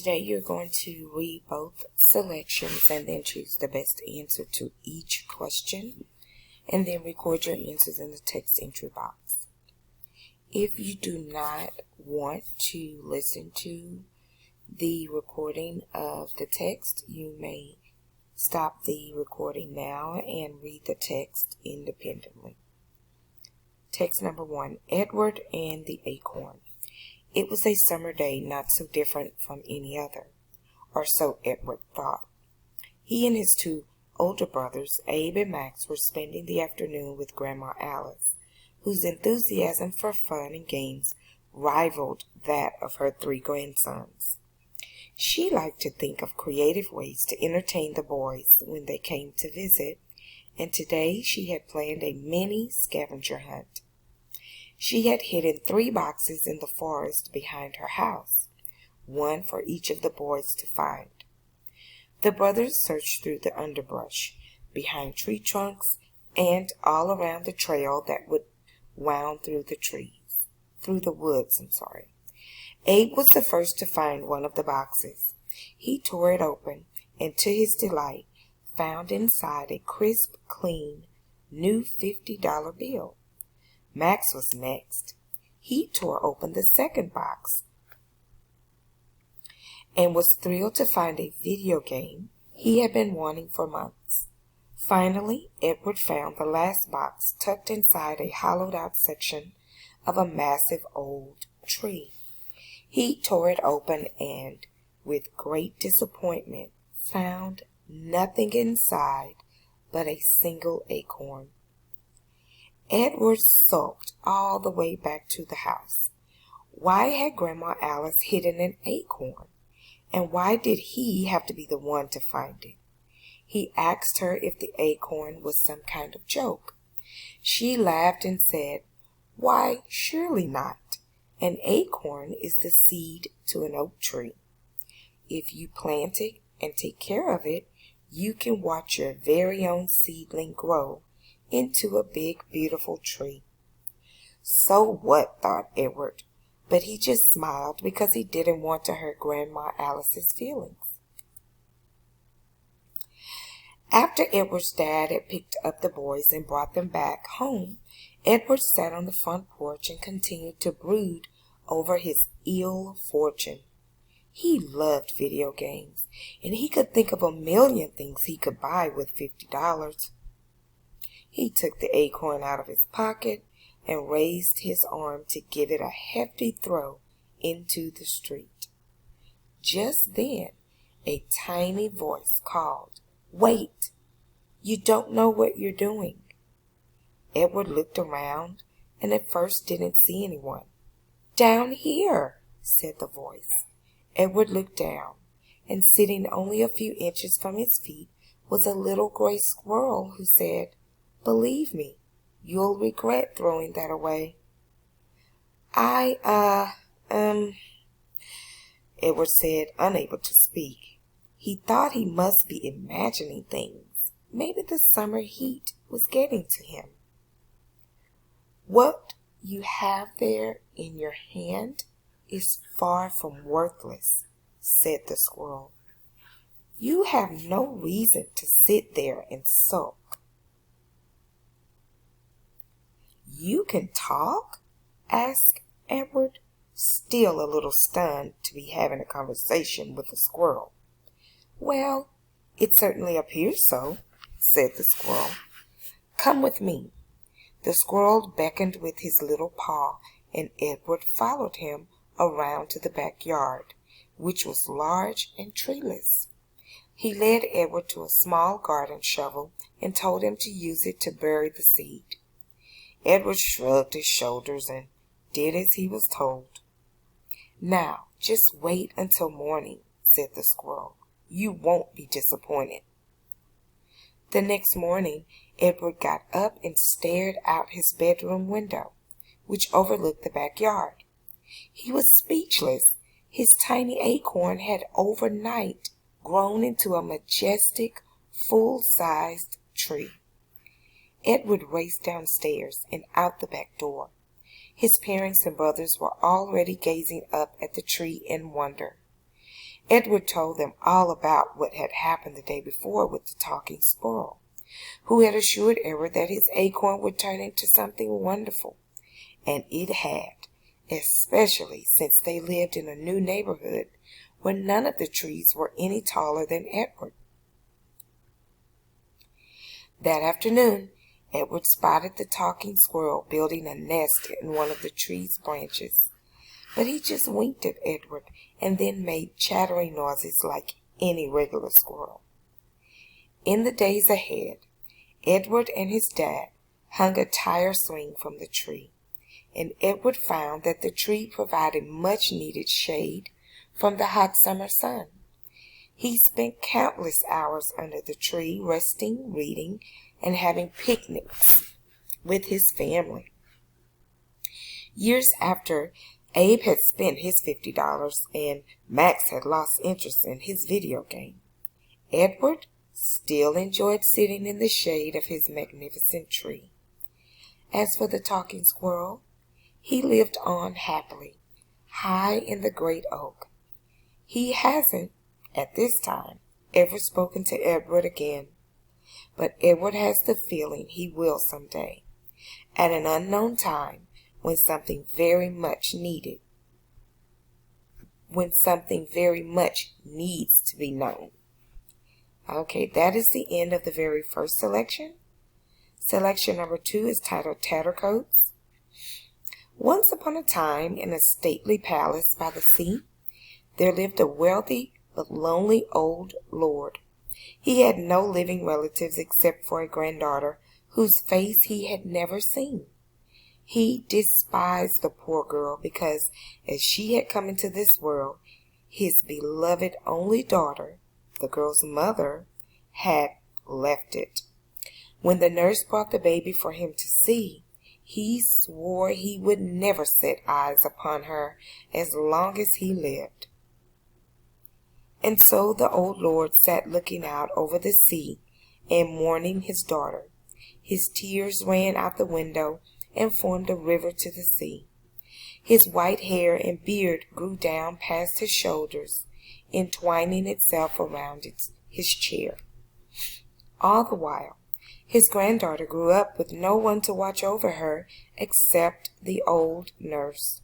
Today you're going to read both selections and then choose the best answer to each question, and then record your answers in the text entry box. If you do not want to listen to the recording of the text, you may stop the recording now and read the text independently. Text number 1, Edward and the Acorn. It was a summer day not so different from any other, or so Edward thought. He and his two older brothers, Abe and Max, were spending the afternoon with Grandma Alice, whose enthusiasm for fun and games rivaled that of her 3 grandsons. She liked to think of creative ways to entertain the boys when they came to visit, and today she had planned a mini scavenger hunt. She had hidden 3 boxes in the forest behind her house, one for each of the boys to find. The brothers searched through the underbrush, behind tree trunks, and all around the trail that would wound through the woods. Abe was the first to find one of the boxes. He tore it open, and to his delight, found inside a crisp, clean, new $50 bill. Max was next. He tore open the second box and was thrilled to find a video game he had been wanting for months. Finally, Edward found the last box tucked inside a hollowed-out section of a massive old tree. He tore it open and, with great disappointment, found nothing inside but a single acorn. Edward sulked all the way back to the house. Why had Grandma Alice hidden an acorn? And why did he have to be the one to find it? He asked her if the acorn was some kind of joke. She laughed and said, "Why, surely not. An acorn is the seed to an oak tree. If you plant it and take care of it, you can watch your very own seedling grow into a big, beautiful tree." So what, thought Edward, but he just smiled because he didn't want to hurt Grandma Alice's feelings. After Edward's dad had picked up the boys and brought them back home, Edward sat on the front porch and continued to brood over his ill fortune. He loved video games, and he could think of a million things he could buy with $50. He took the acorn out of his pocket and raised his arm to give it a hefty throw into the street. Just then, a tiny voice called, "Wait! You don't know what you're doing." Edward looked around and at first didn't see anyone. "Down here," said the voice. Edward looked down, and sitting only a few inches from his feet was a little gray squirrel who said, "Believe me, you'll regret throwing that away." Edward said, unable to speak. He thought he must be imagining things. Maybe the summer heat was getting to him. "What you have there in your hand is far from worthless," said the squirrel. "You have no reason to sit there and sulk." "You can talk?" asked Edward, still a little stunned to be having a conversation with a squirrel. "Well, it certainly appears so," said the squirrel. "Come with me." The squirrel beckoned with his little paw, and Edward followed him around to the backyard, which was large and treeless. He led Edward to a small garden shovel and told him to use it to bury the seed. Edward shrugged his shoulders and did as he was told. "Now, just wait until morning," said the squirrel. "You won't be disappointed." The next morning, Edward got up and stared out his bedroom window, which overlooked the backyard. He was speechless. His tiny acorn had overnight grown into a majestic, full-sized tree. Edward raced downstairs and out the back door. His parents and brothers were already gazing up at the tree in wonder. Edward told them all about what had happened the day before with the talking squirrel, who had assured Edward that his acorn would turn into something wonderful. And it had, especially since they lived in a new neighborhood where none of the trees were any taller than Edward. That afternoon, Edward spotted the talking squirrel building a nest in one of the tree's branches. But he just winked at Edward and then made chattering noises like any regular squirrel. In the days ahead, Edward and his dad hung a tire swing from the tree, and Edward found that the tree provided much needed shade from the hot summer sun. He spent countless hours under the tree, resting, reading, and having picnics with his family. Years after Abe had spent his $50 and Max had lost interest in his video game, Edward still enjoyed sitting in the shade of his magnificent tree. As for the talking squirrel, he lived on happily, high in the great oak. He hasn't, at this time, ever spoken to Edward again, but Edward has the feeling he will someday, at an unknown time, when something very much needs to be known. Okay, that is the end of the very first selection. Selection number 2 is titled Tattercoats. Once upon a time, in a stately palace by the sea, there lived a wealthy but lonely old lord. He had no living relatives except for a granddaughter whose face he had never seen. He despised the poor girl because, as she had come into this world, his beloved only daughter, the girl's mother, had left it. When the nurse brought the baby for him to see, he swore he would never set eyes upon her as long as he lived. And so the old lord sat looking out over the sea and mourning his daughter. His tears ran out the window and formed a river to the sea. His white hair and beard grew down past his shoulders, entwining itself around his chair. All the while, his granddaughter grew up with no one to watch over her except the old nurse.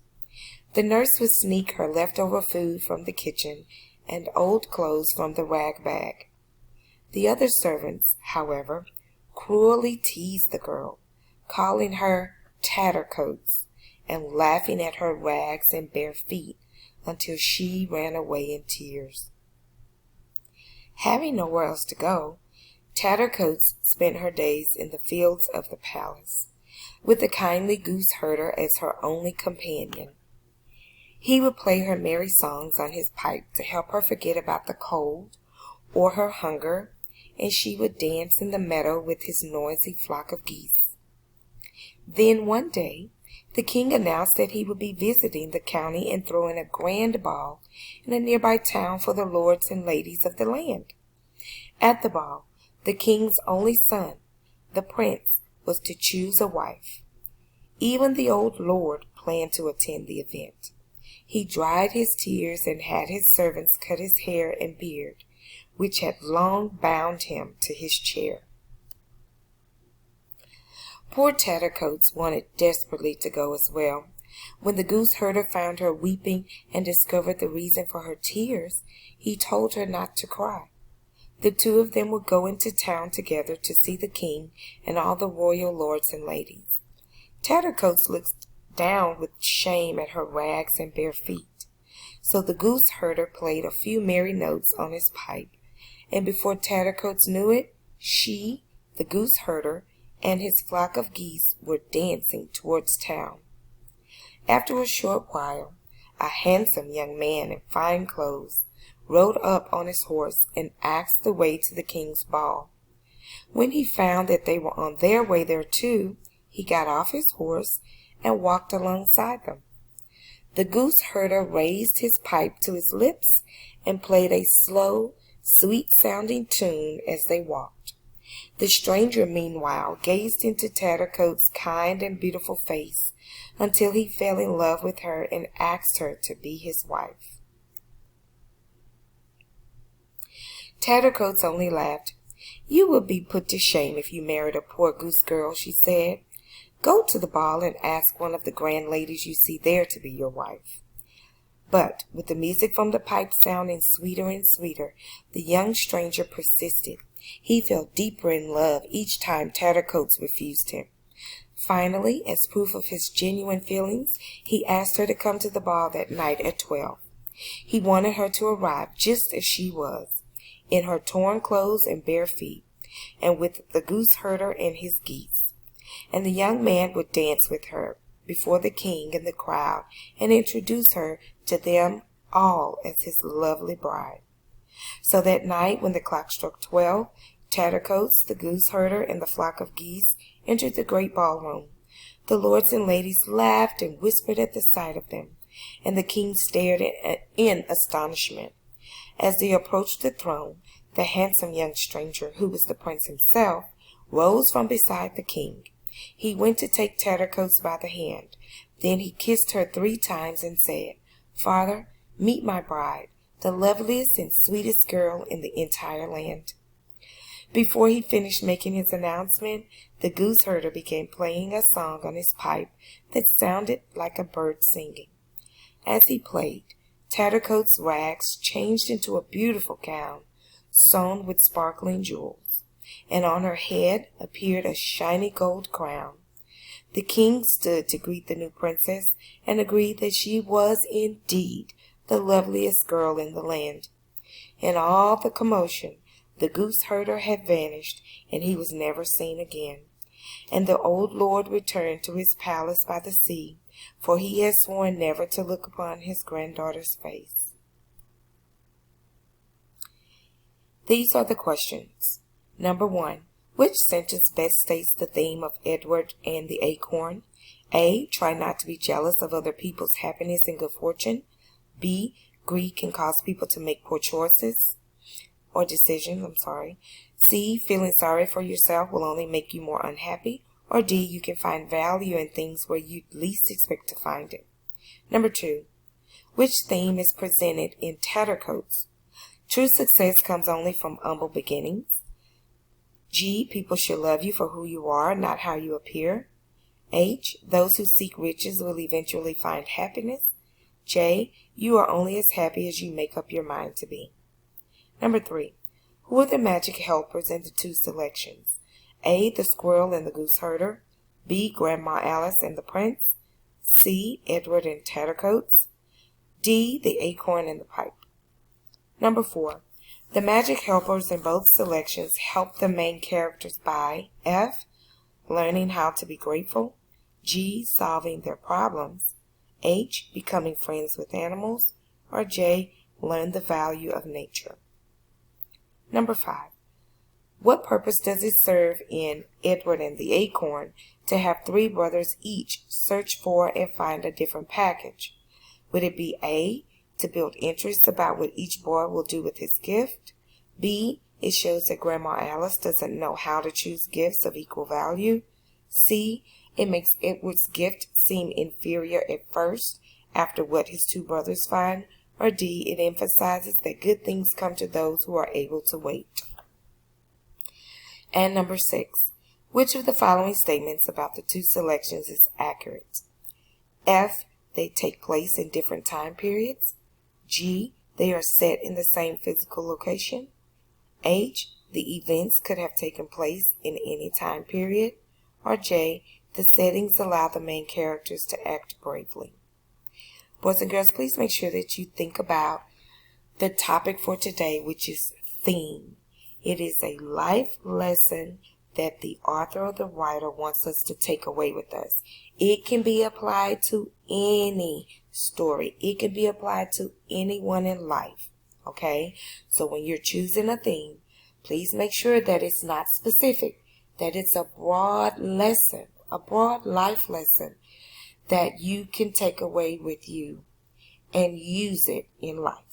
The nurse would sneak her leftover food from the kitchen and old clothes from the rag bag. The other servants, however, cruelly teased the girl, calling her Tattercoats and laughing at her rags and bare feet until she ran away in tears. Having nowhere else to go, Tattercoats spent her days in the fields of the palace, with the kindly goose herder as her only companion. He would play her merry songs on his pipe to help her forget about the cold or her hunger, and she would dance in the meadow with his noisy flock of geese. Then one day, the king announced that he would be visiting the county and throwing a grand ball in a nearby town for the lords and ladies of the land. At the ball, the king's only son, the prince, was to choose a wife. Even the old lord planned to attend the event. He dried his tears and had his servants cut his hair and beard, which had long bound him to his chair. Poor Tattercoats wanted desperately to go as well. When the goose herder found her weeping and discovered the reason for her tears, he told her not to cry. The two of them would go into town together to see the king and all the royal lords and ladies. Tattercoats looked down with shame at her rags and bare feet. So the goose herder played a few merry notes on his pipe, and before Tattercoats knew it, she, the goose herder, and his flock of geese were dancing towards town. After a short while, a handsome young man in fine clothes rode up on his horse and asked the way to the king's ball. When he found that they were on their way there too, he got off his horse and walked alongside them. The goose herder raised his pipe to his lips and played a slow, sweet-sounding tune as they walked. The stranger, meanwhile, gazed into Tattercoats' kind and beautiful face until he fell in love with her and asked her to be his wife. Tattercoats only laughed. "You would be put to shame if you married a poor goose girl," she said. "Go to the ball and ask one of the grand ladies you see there to be your wife." But with the music from the pipe sounding sweeter and sweeter, the young stranger persisted. He fell deeper in love each time Tattercoats refused him. Finally, as proof of his genuine feelings, he asked her to come to the ball that night at 12. He wanted her to arrive just as she was, in her torn clothes and bare feet, and with the goose herder and his geese. And the young man would dance with her before the king and the crowd and introduce her to them all as his lovely bride. So that night, when the clock struck 12, Tattercoats, the goose herder, and the flock of geese entered the great ballroom. The lords and ladies laughed and whispered at the sight of them, and the king stared in astonishment. As they approached the throne, the handsome young stranger, who was the prince himself, rose from beside the king. He went to take Tattercoats by the hand. Then he kissed her 3 times and said, "Father, meet my bride, the loveliest and sweetest girl in the entire land." Before he finished making his announcement, the goose herder began playing a song on his pipe that sounded like a bird singing. As he played, Tattercoats' rags changed into a beautiful gown, sewn with sparkling jewels, and on her head appeared a shiny gold crown. The king stood to greet the new princess and agreed that she was indeed the loveliest girl in the land. In all the commotion, the goose herder had vanished, and he was never seen again. And the old lord returned to his palace by the sea, for he had sworn never to look upon his granddaughter's face. These are the questions. Number 1. Which sentence best states the theme of Edward and the Acorn? A. Try not to be jealous of other people's happiness and good fortune. B. Greed can cause people to make poor choices or decisions. C. Feeling sorry for yourself will only make you more unhappy. Or D. You can find value in things where you least expect to find it. Number 2. Which theme is presented in Tattercoats? True success comes only from humble beginnings. G. People should love you for who you are, not how you appear. H. Those who seek riches will eventually find happiness. J. You are only as happy as you make up your mind to be. Number 3. Who are the magic helpers in the 2 selections? A. The squirrel and the goose herder. B. Grandma Alice and the prince. C. Edward and Tattercoats. D. The acorn and the pipe. Number 4. The magic helpers in both selections help the main characters by F. Learning how to be grateful. G. Solving their problems. H. Becoming friends with animals. Or J. Learn the value of nature. Number 5. What purpose does it serve in Edward and the Acorn to have 3 brothers each search for and find a different package? Would it be A. To build interest about what each boy will do with his gift? B. It shows that Grandma Alice doesn't know how to choose gifts of equal value. C. It makes Edward's gift seem inferior at first after what his 2 brothers find. Or D. It emphasizes that good things come to those who are able to wait. And number 6. Which of the following statements about the 2 selections is accurate? F. They take place in different time periods. G. They are set in the same physical location. H. The events could have taken place in any time period. Or J. The settings allow the main characters to act bravely. Boys and girls, please make sure that you think about the topic for today, which is theme. It is a life lesson that the author or the writer wants us to take away with us. It can be applied to any story. It can be applied to anyone in life. Okay? So when you're choosing a theme, please make sure that it's not specific, that it's a broad lesson, a broad life lesson that you can take away with you and use it in life.